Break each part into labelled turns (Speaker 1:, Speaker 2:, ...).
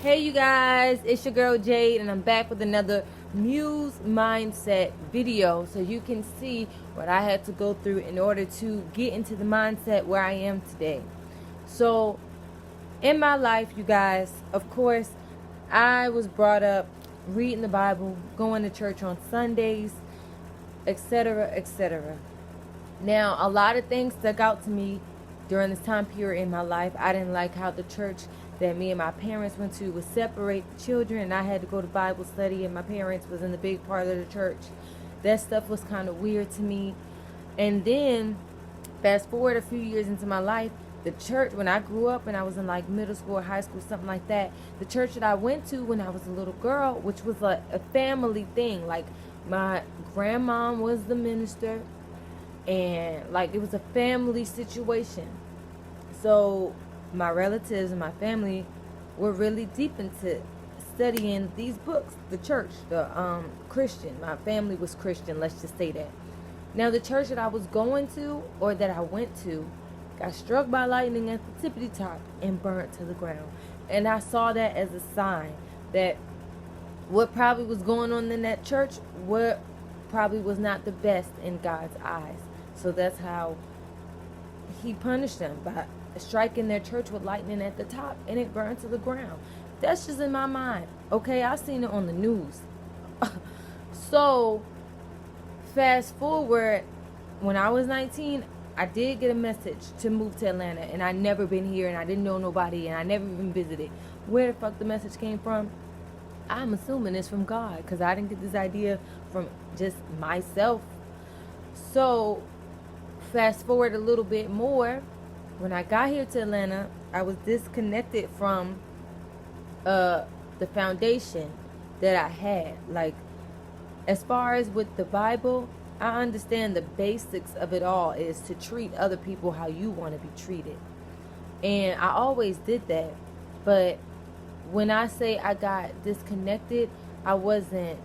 Speaker 1: Hey you guys, it's your girl Jade and I'm back with another Muse mindset video so you can see what I had to go through in order to get into the mindset where I am today. So in my life, you guys, of course, I was brought up reading the Bible, going to church on Sundays, etc., etc. Now, a lot of things stuck out to me during this time period in my life. I didn't like how the church that me and my parents went to would separate the children, and I had to go to Bible study, and my parents was in the big part of the church. That stuff was kind of weird to me. And then, fast forward a few years into my life, the church, when I grew up and I was in like middle school or high school, something like that, the church that I went to when I was a little girl, which was a family thing, like my grandma was the minister, and like it was a family situation. So my relatives and my family were really deep into studying these books. The church, the Christian, my family was Christian, let's just say that. Now the church that I was going to, or that I went to, got struck by lightning at the tippity top and burnt to the ground. And I saw that as a sign that what probably was going on in that church, what probably was not the best in God's eyes. So that's how he punished them, by striking their church with lightning at the top, and it burned to the ground. That's just in my mind. Okay, I seen it on the news. So fast forward, when I was 19, I did get a message to move to Atlanta, and I never been here, and I didn't know nobody, and I never even visited. Where the fuck the message came from? I'm assuming it's from God, because I didn't get this idea from just myself. So fast forward a little bit more, when I got here to Atlanta, I was disconnected from the foundation that I had. Like, as far as with the Bible, I understand the basics of it all is to treat other people how you want to be treated. And I always did that. But when I say I got disconnected, I wasn't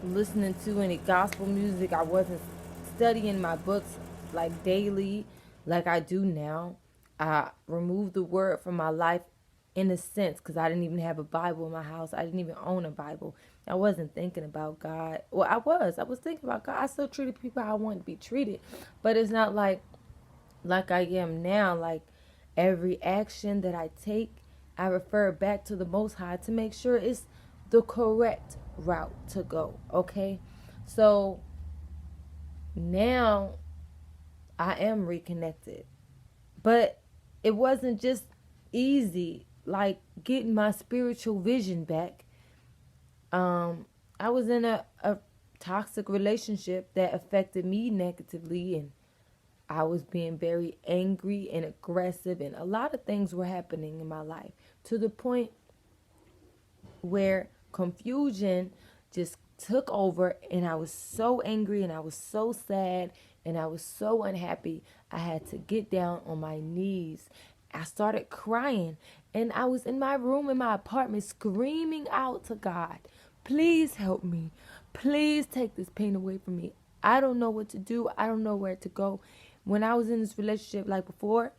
Speaker 1: listening to any gospel music. I wasn't studying my books like daily like I do now. I removed the word from my life in a sense because I didn't even have a Bible in my house. I didn't even own a Bible. I wasn't thinking about God. Well, I was thinking about God. I still treated people how I wanted to be treated, but it's not like I am now. Like, every action that I take, I refer back to the Most High to make sure it's the correct route to go. Okay, so now I am reconnected, but it wasn't just easy like getting my spiritual vision back. I was in a toxic relationship that affected me negatively, and I was being very angry and aggressive, and a lot of things were happening in my life to the point where confusion just took over, and I was so angry and I was so sad and I was so unhappy. I had to get down on my knees. I started crying, and I was in my room in my apartment screaming out to God, please help me. Please take this pain away from me. I don't know what to do. I don't know where to go. When I was in this relationship, like before,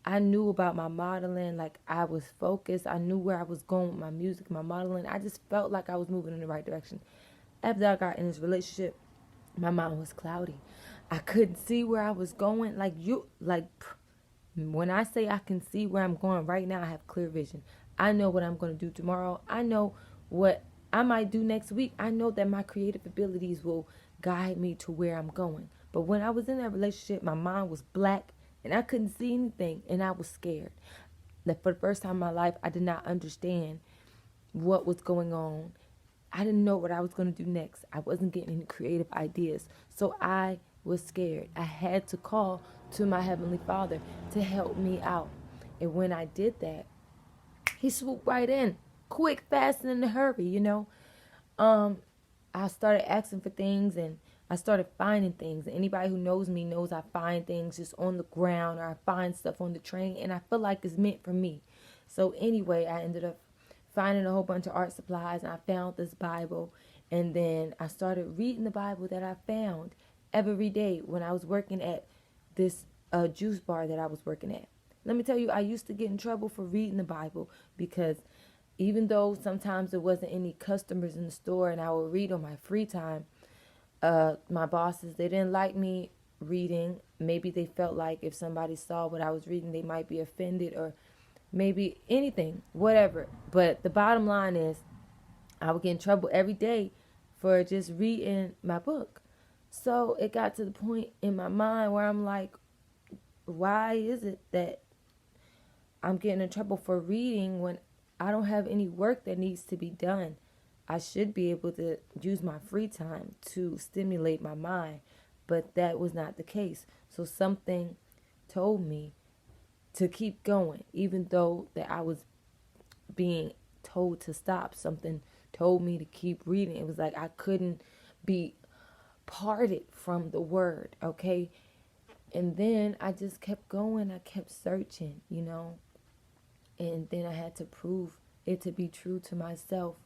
Speaker 1: I knew about my modeling. Like, I was focused. I knew where I was going with my music, my modeling. I just felt like I was moving in the right direction. After I got in this relationship, my mind was cloudy. I couldn't see where I was going. When I say I can see where I'm going right now, I have clear vision. I know what I'm going to do tomorrow. I know what I might do next week. I know that my creative abilities will guide me to where I'm going. But when I was in that relationship, my mind was black and I couldn't see anything, and I was scared. That for the first time in my life, I did not understand what was going on. I didn't know what I was going to do next. I wasn't getting any creative ideas. So I was scared. I had to call to my Heavenly Father to help me out. And when I did that, He swooped right in, quick, fast, and in a hurry, I started asking for things, and I started finding things. Anybody who knows me knows I find things just on the ground, or I find stuff on the train, and I feel like it's meant for me. So anyway, I ended up finding a whole bunch of art supplies, and I found this Bible, and then I started reading the Bible that I found every day when I was working at this juice bar that I was working at. Let me tell you, I used to get in trouble for reading the Bible because even though sometimes there wasn't any customers in the store and I would read on my free time, my bosses, they didn't like me reading. Maybe they felt like if somebody saw what I was reading, they might be offended, or maybe anything, whatever. But the bottom line is, I would get in trouble every day for just reading my book. So it got to the point in my mind where I'm like, why is it that I'm getting in trouble for reading when I don't have any work that needs to be done? I should be able to use my free time to stimulate my mind, but that was not the case. So something told me to keep going, even though that I was being told to stop. Something told me to keep reading. It was like I couldn't be parted from the word, okay? And then I just kept going. I kept searching, and then I had to prove it to be true to myself.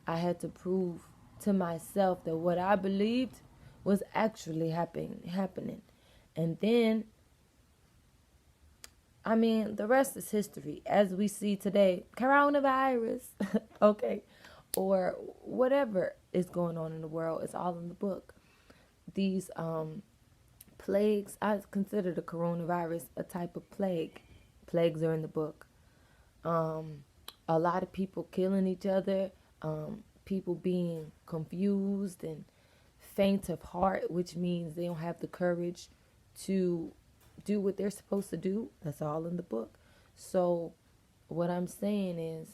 Speaker 1: I had to prove to myself that what I believed was actually happening. And then, the rest is history. As we see today, coronavirus, okay, or whatever is going on in the world, it's all in the book. These plagues, I consider the coronavirus a type of plague. Plagues are in the book. A lot of people killing each other, people being confused and faint of heart, which means they don't have the courage to do what they're supposed to do. That's all in the book. So what I'm saying is,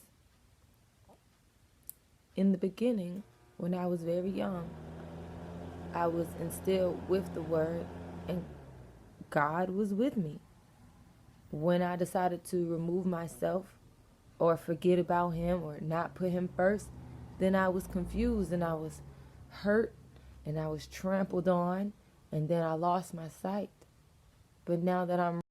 Speaker 1: in the beginning, when I was very young, I was instilled with the word, and God was with me. When I decided to remove myself or forget about him or not put him first, then I was confused and I was hurt and I was trampled on, and then I lost my sight. But now that I'm